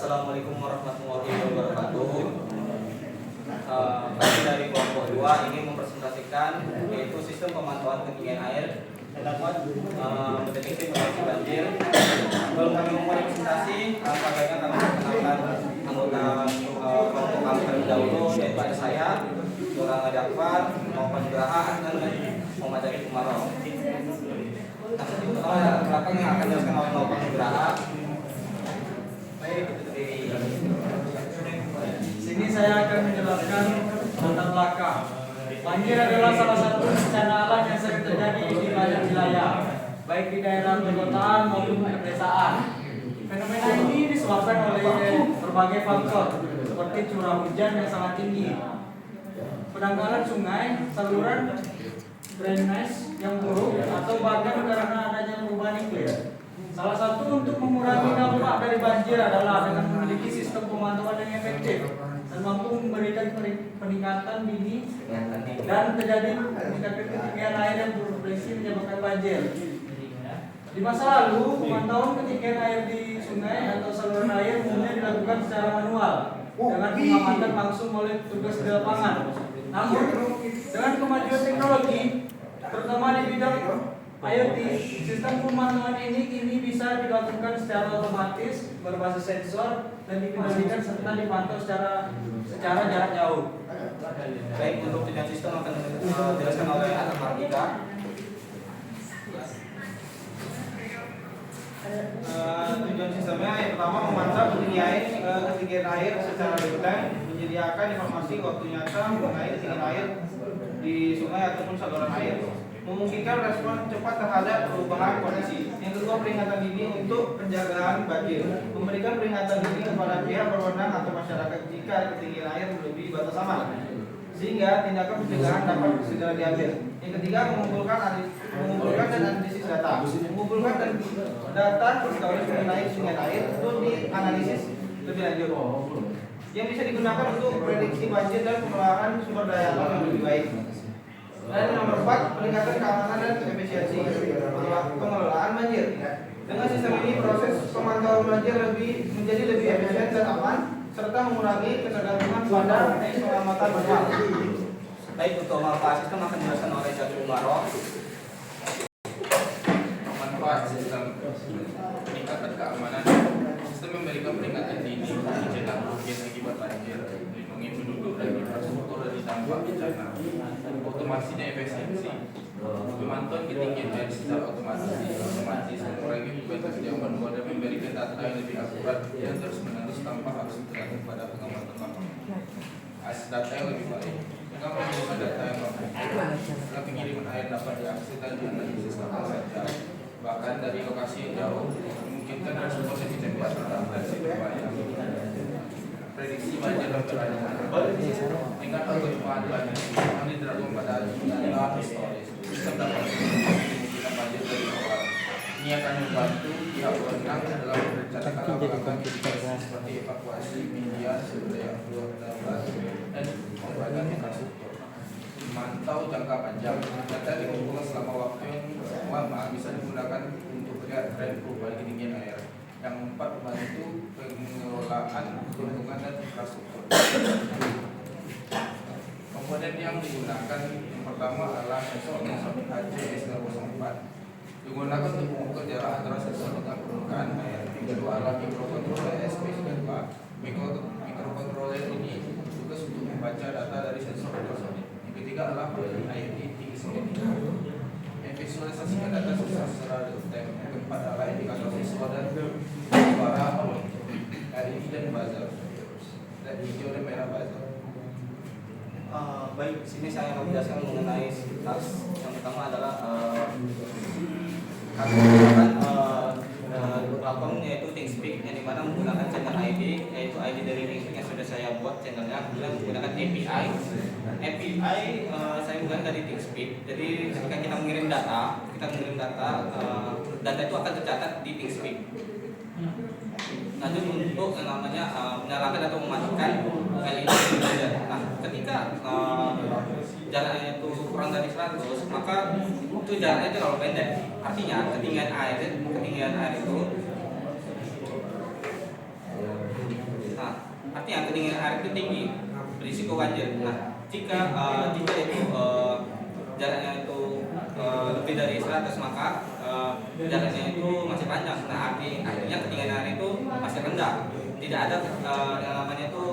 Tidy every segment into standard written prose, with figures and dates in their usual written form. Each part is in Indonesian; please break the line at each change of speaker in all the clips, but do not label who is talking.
Assalamualaikum warahmatullahi wabarakatuh. Kami dari kelompok 2 ingin mempresentasikan yaitu sistem pemantauan ketinggian air dapat mendeteksi potensi banjir. Sebelum kami memulai presentasi, sebaiknya kami perkenalkan anggota kelompok kami terlebih dahulu, yaitu ada saya, Nuranga Jakfar, Nova Nugraha, dan Muhammad Arif Umaro. Belakang yang akan dijelaskan oleh Nova Nugraha.
Sini saya akan menjelaskan latar belakang. Banjir adalah salah satu bencana alam yang sering terjadi di banyak wilayah, baik di daerah perkotaan maupun pedesaan. Fenomena ini disebabkan oleh berbagai faktor, seperti curah hujan yang sangat tinggi, pendangkalan sungai, saluran drainase yang buruk, atau bahkan karena adanya perubahan iklim. Salah satu untuk mengurangi dampak dari banjir adalah dengan memiliki sistem pemantauan yang efektif dan mampu memberikan peningkatan dini dan terjadi peningkatan ketinggian air yang berpotensi menyebabkan banjir. Di masa lalu, pemantauan ketinggian air di sungai atau saluran air umumnya dilakukan secara manual dengan pengamatan langsung oleh petugas di lapangan. Namun, dengan kemajuan teknologi, terutama di bidang IoT, sistem pemantauan ini kini bisa dilakukan secara otomatis berbasis sensor dan dikendalikan serta dipantau secara jarak jauh.
Baik, untuk tujuan sistem akan dijelaskan oleh Anak Mardika. Tujuan sistemnya yang pertama memantau ketinggian air secara real time, menyediakan informasi waktu nyata mengenai ketinggian air di sungai ataupun saluran air, memungkinkan respon cepat terhadap perubahan kondisi. Yang kedua, peringatan dini untuk penjagaan banjir, memberikan peringatan dini kepada pihak berwenang atau masyarakat jika ketinggian air melebihi batas aman, sehingga tindakan pencegahan dapat segera diambil. Yang ketiga, mengumpulkan dan analisis data, mengumpulkan dan data historis mengenai ketinggian air untuk dianalisis lebih lanjut, yang bisa digunakan untuk prediksi banjir dan pengelolaan sumber daya alam yang lebih baik. Dan nomor 4, peningkatan keamanan dan efisiensi pengelolaan banjir. Dengan sistem ini, proses pemantauan banjir menjadi lebih efisien dan aman, serta mengurangi ketergantungan pada pengamatan manual. Baik, untuk manfaat sistem akan dijelaskan oleh Jatuh Umaro.
Manfaat sistem peningkatan keamanan. Sistem memberikan peringatan dini, mencegah kerugian akibat banjir, melindungi penduduk dan infrastruktur dari dampak bencana, otomasi dan efisiensi, pemantauan ketinggian air secara otomatis mengurangi beban kerja manual dan memberikan data yang lebih akurat yang terus-menerus tanpa harus tergantung pada pengamatan lapangan. Akses data yang lebih baik. Dengan menerima data yang lengkap, setelah pengiriman air dapat diakses dan dianalisis kapan saja, bahkan dari lokasi yang jauh, memungkinkan respons yang cepat terhadap berbahaya. Prediksi banjir dan penanganan. Dengan algoritma banjir yang diterapkan pada alat historis, sistem dapat kemungkinan banjir dari awal. Ini akan membantu pihak berwenang dalam merencanakan langkah seperti evakuasi, media, sumber daya dan pembangunan infrastruktur. Memantau jangka panjang. Data dikumpulkan selama waktu yang lama bisa digunakan untuk melihat tren perubahan ketinggian air. Yang keempat, membantu pengelolaan lingkungan dan infrastruktur. Komponen yang digunakan yang pertama adalah sensor HCS004, digunakan untuk mengukur jarak antara sensor dengan permukaan air. Yang kedua adalah mikrokontroller SP92. Mikrokontroller ini tugas untuk membaca data dari sensor ultrasonic. Yang ketiga adalah IoT scanning yang visualisasikan data secara real time. Yang keempat adalah indikator visual dan suara LED dan buzzer, dan hijau dan merah buzzer.
Baik, sini saya akan menjelaskan mengenai tas. Yang pertama adalah kami menggunakan platform yaitu ThinkSpeak, yang dimana menggunakan channel ID, yaitu ID dari ThinkSpeak yang sudah saya buat channelnya, kemudian menggunakan API. Saya menggunakan dari ThinkSpeak. Jadi ketika kita mengirim data, data itu akan tercatat di ThinkSpeak. Lanjut untuk yang namanya menyalakan atau mematikan LED. Nah, ketika jaraknya itu kurang dari 100, maka itu jaraknya itu terlalu pendek. Artinya ketinggian air itu
air itu tinggi, risiko banjir. Nah, jika itu jaraknya itu lebih dari 100, maka jaraknya itu masih panjang. Nah, artinya ketinggian air itu masih rendah, tidak ada yang namanya itu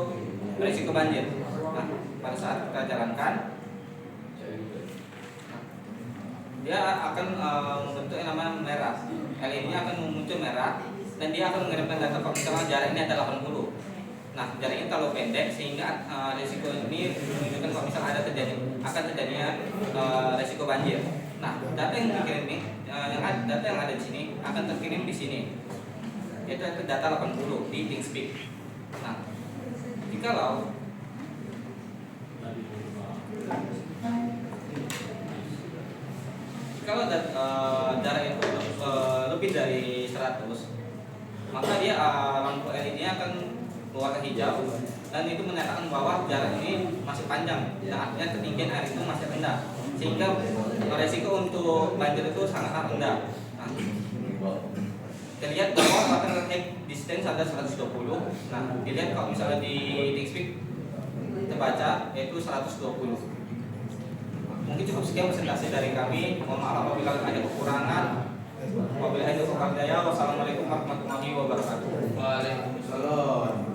risiko banjir. Nah, pada saat kita jalankan, dia akan membentuk yang namanya merah. LED-nya akan muncul merah dan dia akan mengirimkan data kalau misalnya jarak ini ada 80. Nah, jarak ini terlalu pendek sehingga risiko ini menunjukkan kalau misalnya akan terjadinya risiko banjir. Nah, data yang dikirim ini, data yang ada di sini akan terkirim di sini. Yaitu data 80 di ThinkSpeak. Nah, jikalau jarak itu lebih dari 100, maka dia lampu LED-nya akan berwarna hijau dan itu menyatakan bahwa jarak ini masih panjang dan artinya ketinggian air itu masih rendah sehingga resiko untuk banjir itu sangat rendah. Nah, terlihat bahwa water tank distance ada 120. Nah, dilihat kalau misalnya di ThinkSpeak terbaca yaitu 120. Mungkin cukup sekian presentasi dari kami. Mohon maaf apabila ada kekurangan. Wabillahi taufiq wal hidayah. Wassalamualaikum warahmatullahi wabarakatuh.
Waalaikumsalam.